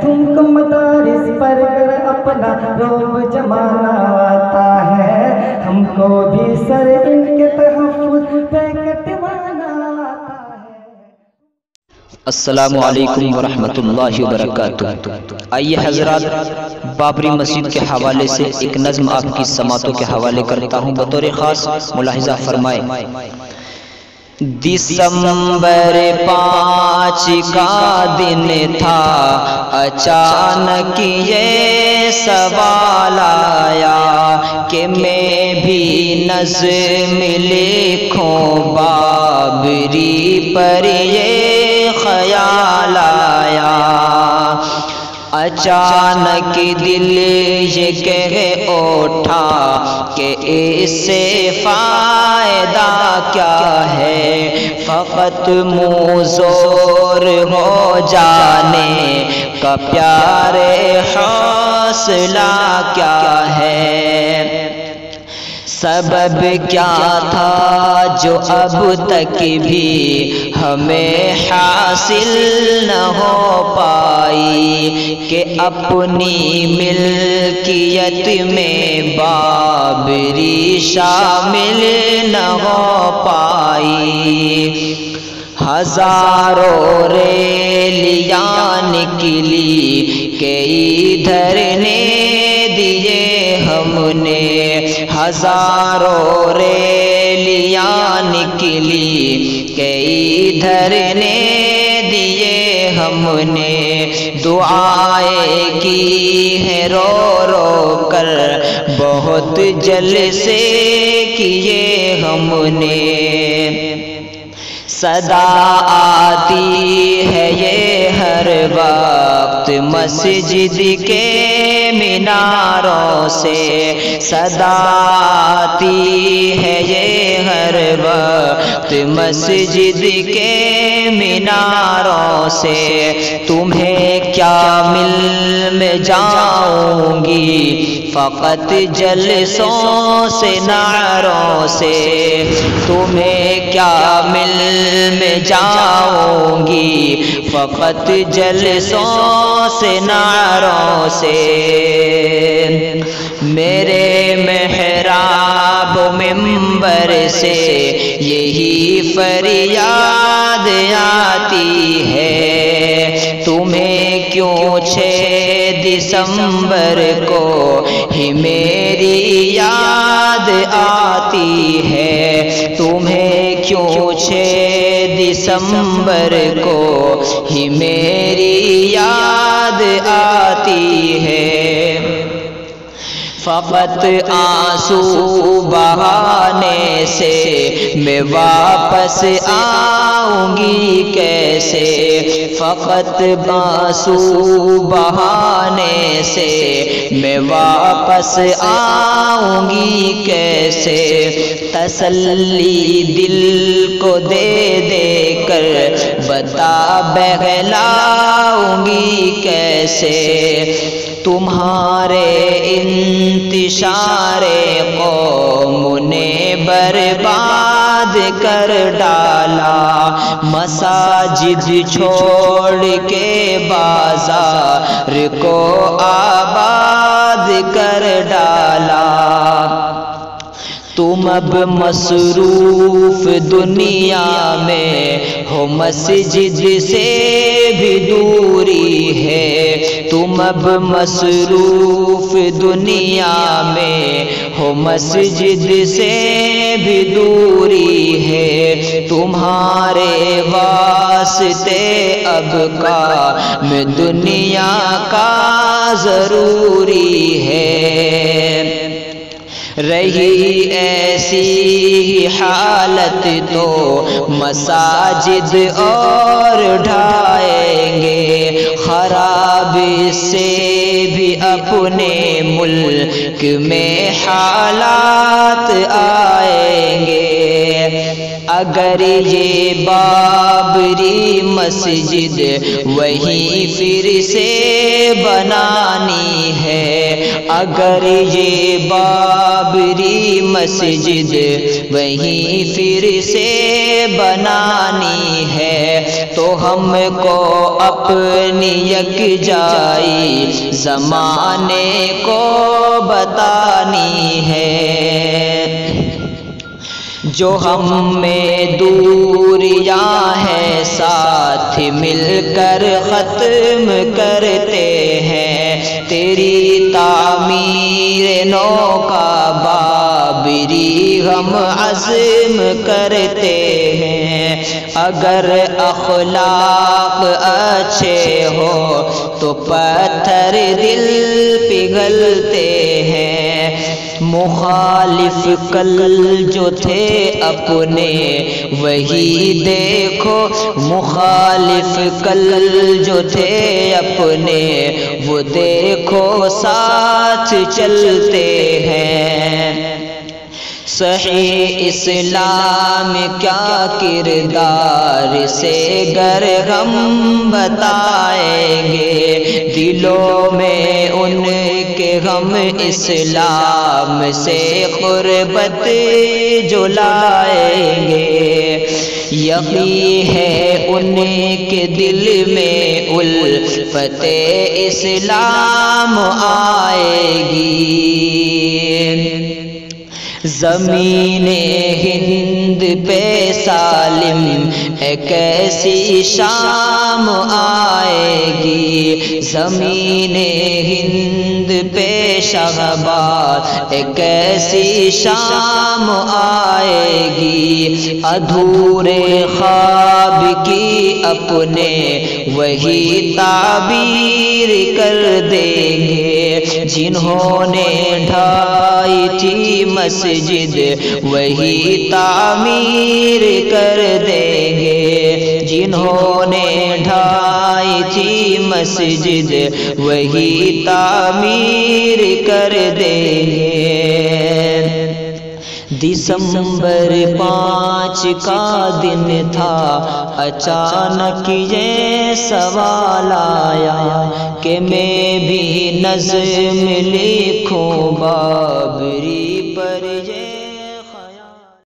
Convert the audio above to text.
تم کو مدارس پر گر اپنا روب جمانا آتا ہے، ہم کو بھی سر ان کے تحفظ پہ کٹوانا آتا ہے۔ السلام علیکم ورحمۃ اللہ وبرکاتہ۔ آئیے حضرات، بابری مسجد کے حوالے سے ایک نظم آپ کی سماعتوں کے حوالے کرتا ہوں، بطور خاص ملاحظہ فرمائیں۔ دسمبر 5 کا دن تھا، اچانک یہ سوال آیا کہ میں بھی نظم لکھوں، بابری پر یہ خیال آیا۔ اچانک دل یہ کہہ اٹھا کہ اس سے فائدہ کیا ہے، فقط منہ زور ہو جانے کا پیارے حوصلہ کیا ہے۔ سبب کیا تھا جو اب تک بھی ہمیں حاصل نہ ہو پائی، کہ اپنی ملکیت میں بابری شامل نہ ہو پائی۔ ہزاروں ریلیاں نکلی کئی دھرنے دیے ہم نے، ہزاروں ریلیاں نکلی کئی دھرنے دیے ہم نے، دعائیں کی ہیں رو رو کر بہت جلسے کیے ہم نے۔ صدا آتی ہے یہ ہر وقت مسجد کے میناروں سے، صدا آتی ہے یہ ہر وقت مسجد کے میناروں سے، تمہیں کیا مل میں جاؤں گی فقط جلسوں سے نعروں سے، تمہیں کیا مل میں جاؤں گی فقط جلسوں سے نعروں سے۔ میرے محراب منبر سے یہی فریاد آتی ہے، تمہیں کیوں 6 دسمبر کو ہی میری یاد آتی ہے، تمہیں کیوں 6 دسمبر کو ہی میری یاد آتی ہے۔ فقط آنسو بہانے سے میں واپس آؤں گی کیسے، فقط آنسو بہانے سے میں واپس آؤں گی کیسے، تسلی دل کو دے دے کر بتا بہلاؤں گی کیسے، تمہارے انتشار قوم نے برباد کر ڈالا، مساجد چھوڑ کے بازار کو آباد کر ڈالا۔ تم اب مصروف دنیا میں ہو، مسجد سے بھی دوری ہے، تم اب مصروف دنیا میں ہو، مسجد سے بھی دوری ہے، تمہارے واسطے اب کام دنیا کا ضروری ہے۔ رہی ایسی حالت تو مساجد اور ڈھائیں گے، خراب سے بھی اپنے ملک میں حالات آئیں گے۔ اگر یہ بابری مسجد وہی پھر سے بنانی ہے، اگر یہ بابری مسجد وہیں پھر سے بنانی ہے تو ہم کو اپنی یکجائی زمانے کو بتانی ہے۔ جو ہم میں دوریاں ہیں ساتھ مل کر ختم کرتے ہیں، تیری تعمیر نو کا بابری ہم عزم کرتے ہیں۔ اگر اخلاق اچھے ہو تو پتھر دل پگھلتے ہیں۔ مخالف کل جو تھے اپنے وہی دیکھو، مخالف کل جو تھے اپنے وہ دیکھو ساتھ چلتے ہیں۔ صحیح اسلام کیا کردار سے گر ہم بتائیں گے، دلوں میں ان کے ہم اسلام سے قربت جو لائیں گے، یقین ہے ان کے دل میں الفت اسلام آئے گی۔ زمین ہند پہ سالم ایک ایسی شام آئے گی، زمین ہند پہ شہباز ایک ایسی شام آئے گی۔ ادھورے خواب کی اپنے وہی تعبیر کر دیں گے، جنہوں نے ڈھائی تھی مسجد وہی تعمیر کر دیں گے، جنہوں نے ڈھائی تھی مسجد وہی تعمیر کر دیں گے۔ دسمبر 5 کا دن تھا، اچانک یہ سوال آیا کہ میں بھی نظم لکھوں بابری